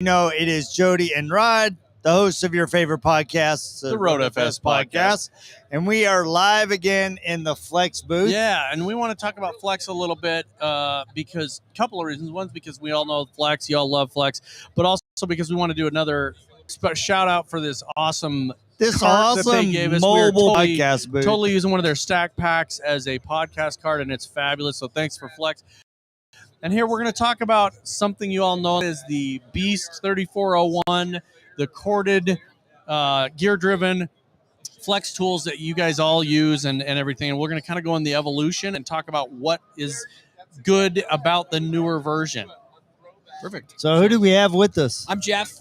know it is Jody and Rod, the hosts of your favorite podcast, the RoadFS podcast. And we are live again in the Flex booth. Yeah, and we want to talk about Flex a little bit because a couple of reasons. One's because we all know Flex, y'all love Flex, but also because we want to do another shout out for this awesome cart that they gave us. Mobile podcast booth. Totally using one of their stack packs as a podcast cart, and it's fabulous. So thanks for Flex. And here we're going to talk about something you all know as the Beast 3401, the corded, gear-driven Flex tools that you guys all use and everything. And we're going to kind of go in the evolution and talk about what is good about the newer version. Perfect. So who do we have with us? I'm Jeff.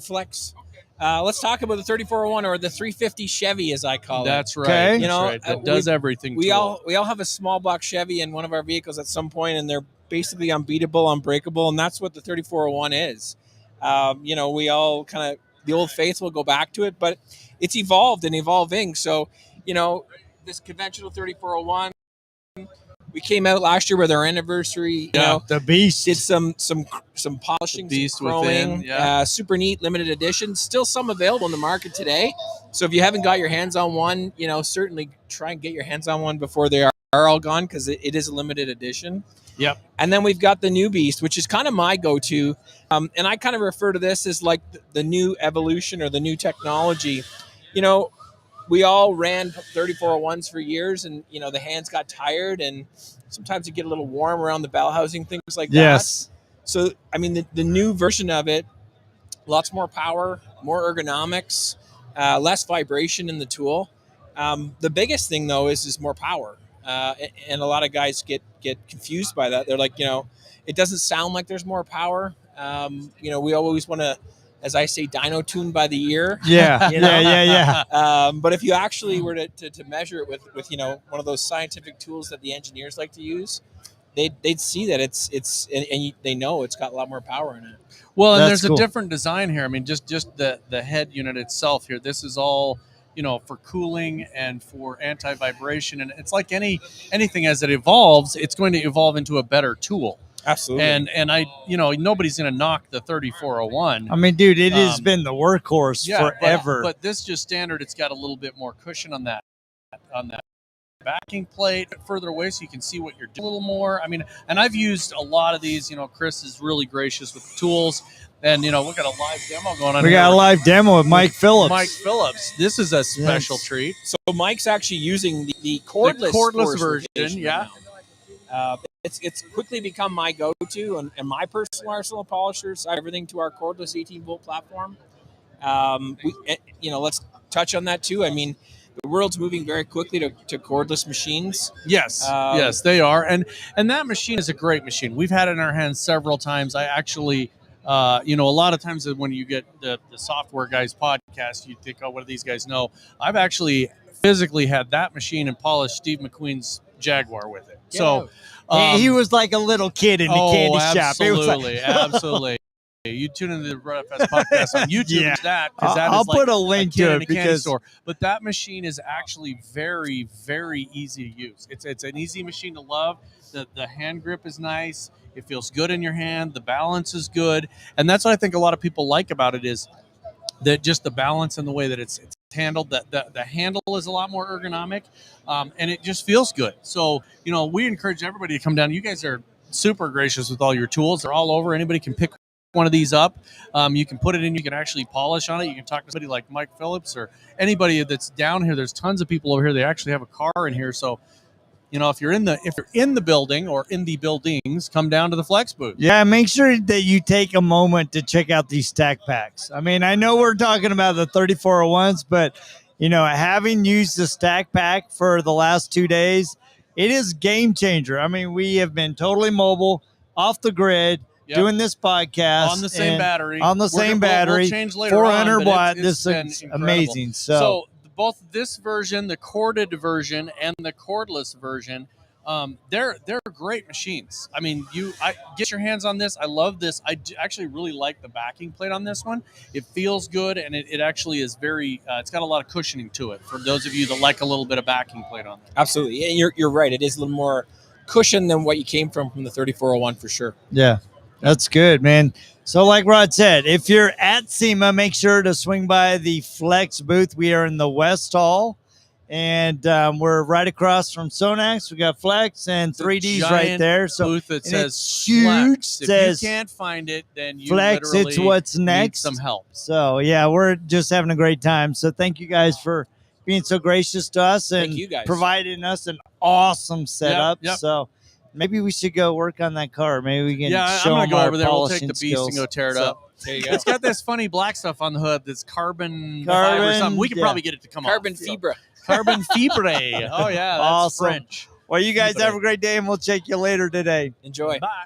Flex. Let's talk about the 3401 or the 350 Chevy, as I call it. That's right. Okay. You know, That's right. That does everything. We all have a small block Chevy in one of our vehicles at some point, and they're basically unbeatable, unbreakable, and that's what the 3401 is. You know, we all kind of, the old faithful go back to it, but it's evolved and evolving. So, you know, this conventional 3401, we came out last year with our anniversary. You know, the Beast. did some polishing, Beast some crowing, within, super neat limited edition. Still some available in the market today. So if you haven't got your hands on one, you know, certainly try and get your hands on one before they are all gone, because it is a limited edition. Yep. And then we've got the new Beast, which is kind of my go-to. And I kind of refer to this as like the new evolution or the new technology. You know, we all ran 3401s for years, and, you know, the hands got tired, and sometimes you get a little warm around the bell housing, things like that. Yes. So, I mean, the new version of it, lots more power, more ergonomics, less vibration in the tool. The biggest thing, though, is more power. And a lot of guys get confused by that. They're like, you know, it doesn't sound like there's more power. You know, we always want to, as I say, dyno tune by the ear. Yeah, you know? yeah. But if you actually were to measure it with you know, one of those scientific tools that the engineers like to use, they'd see that it's and they know it's got a lot more power in it. Well, and That's there's cool. a different design here. I mean, just the head unit itself here. This is all, you know, for cooling and for anti-vibration. And it's like anything as it evolves, it's going to evolve into a better tool. Absolutely. And I, you know, nobody's going to knock the 3401. I mean, dude, it has been the workhorse forever. But this just standard, it's got a little bit more cushion on that backing plate further away, so you can see what you're doing a little more. I mean, and I've used a lot of these. You know, Chris is really gracious with the tools. And, you know, we've got a live demo going on. We got a live demo with Mike Phillips. Mike Phillips. This is a special treat. So Mike's actually using the cordless version. Yeah. It's quickly become my go-to, and my personal arsenal of polishers. Everything to our cordless 18-volt platform. You know, let's touch on that too. I mean, the world's moving very quickly to cordless machines. Yes, yes, they are, and that machine is a great machine. We've had it in our hands several times. I actually. You know, a lot of times when you get the software guys podcast, you think, oh, what do these guys know? I've actually physically had that machine and polished Steve McQueen's Jaguar with it. So he was like a little kid in the candy shop. Absolutely, absolutely. You tune into the RoadFS podcast on YouTube. Yeah. I'll put a link to it because store. But that machine is actually very, very easy to use. It's an easy machine to love. The hand grip is nice. It feels good in your hand. The balance is good. And that's what I think a lot of people like about it, is that just the balance and the way that it's handled. The handle is a lot more ergonomic, and it just feels good. So, you know, we encourage everybody to come down. You guys are super gracious with all your tools. They're all over. Anybody can pick one of these up. You can put it in. You can actually polish on it. You can talk to somebody like Mike Phillips or anybody that's down here. There's tons of people over here. They actually have a car in here. So, you know, if you're in the building or in the buildings, come down to the Flex booth. Yeah, make sure that you take a moment to check out these stack packs. I mean, I know we're talking about the 3401s, but, you know, having used the stack pack for the last 2 days, it is game changer. I mean, we have been totally mobile, off the grid, doing this podcast on the same battery. We'll change later 400 on, watt. This is incredible. amazing. So both this version, the corded version, and the cordless version, they're great machines. I mean, get your hands on this. I love this. I actually really like the backing plate on this one. It feels good, and it actually is very. It's got a lot of cushioning to it. For those of you that like a little bit of backing plate on it. Absolutely, and you're right. It is a little more cushion than what you came from the 3401 for sure. Yeah, that's good, man. So like Rod said, if you're at SEMA, make sure to swing by the Flex booth. We are in the West Hall, and we're right across from Sonax. We got Flex and It's a 3D's right giant there. So booth that and says it's huge. Flex. If Says you can't find it, then you Flex, literally it's what's need next. some help. So yeah, we're just having a great time. So thank you guys for being so gracious to us and Thank you guys. providing us an awesome setup. Yep. So maybe we should go work on that car. Maybe we can Yeah, show I'm gonna them go our over there. We'll take polishing the beast skills. and go tear it So, up. There you go. It's got this funny black stuff on the hood that's carbon fiber or Carbon, something. We could yeah. probably get it to come Carbon off. fibre. Carbon fibre. Oh yeah, that's Awesome. French. Well, you guys have a great day, and we'll check you later today. Enjoy. Bye.